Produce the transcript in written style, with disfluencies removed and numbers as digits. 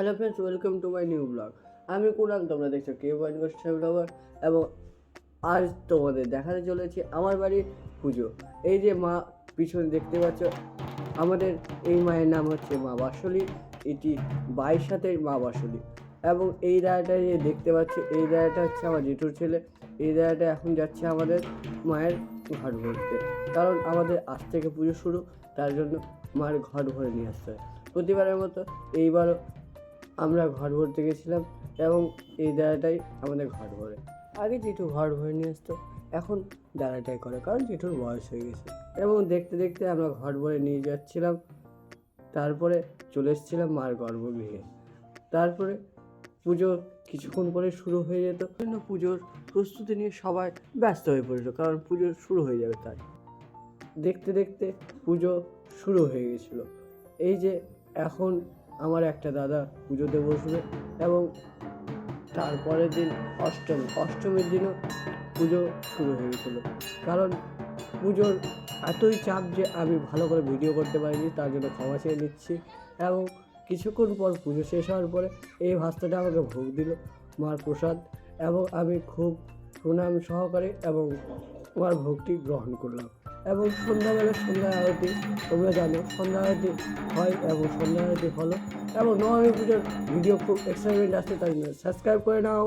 Hello friends, welcome to my new blog. আমি কুনাল, তোমরা দেখছো ব্লগার এবং আজ তোমাদের দেখাতে চলেছি আমার বাড়ির পুজো। এই যে মা পিছনে দেখতে পাচ্ছ, আমাদের এই মায়ের নাম হচ্ছে মা বাসলি। এটি 22 হাতের মা বাসলি। এবং এই দাঁড়াটা যে দেখতে পাচ্ছ, এই দাঁড়াটা হচ্ছে আমার জেঠুর ছেলে। এই দাঁড়াটা এখন যাচ্ছে আমাদের মায়ের ঘর ভরতে, কারণ আমাদের আজ থেকে পুজো শুরু, তার জন্য মায়ের ঘর ভরে নিয়ে আসতে হয়। প্রতিবারের মতো এইবারও আমরা ঘর ভরতে গেছিলাম এবং এই দাঁড়াটাই আমাদের ঘর ভরে। আগে জেঠু ঘর ভরে নিয়ে আসতো, এখন দাঁড়াটাই করে, কারণ জেঠুর বয়স হয়ে গেছে। এবং দেখতে দেখতে আমরা ঘর ভরে নিয়ে যাচ্ছিলাম। তারপরে চলে এসেছিলাম মার গর্ভগৃহে। তারপরে পুজো কিছুক্ষণ পরে শুরু হয়ে যেত, জন্য পুজোর প্রস্তুতি নিয়ে সবাই ব্যস্ত হয়ে পড়েছিল, কারণ পুজো শুরু হয়ে যাবে। তাই দেখতে দেখতে পুজো শুরু হয়ে গেছিল। এই যে এখন আমার একটা দাদা পুজোতে বসবে এবং তারপরের দিন অষ্টমীর দিনও পুজো শুরু হয়ে গেছিলো। কারণ পুজোর এতই চাপ যে আমি ভালো করে ভিডিও করতে পারিনি, তার জন্য ক্ষমা চেয়ে নিচ্ছি। এবং কিছুক্ষণ পর পুজো শেষ হওয়ার পরে এই ভাস্তাটা আমাকে ভোগ দিল, মার প্রসাদ, এবং আমি খুব প্রণাম সহকারে এবং আমার ভোগটি গ্রহণ করলাম। এবং সন্ধ্যা আরতি, তোমরা জানো সন্ধ্যা আরতি হয় এবং সন্ধ্যা আরতি হলো। এবং নবমী পুজোর ভিডিও খুব এক্সাইটমেন্ট আসছে, তাই জন্য সাবস্ক্রাইব করে নাও।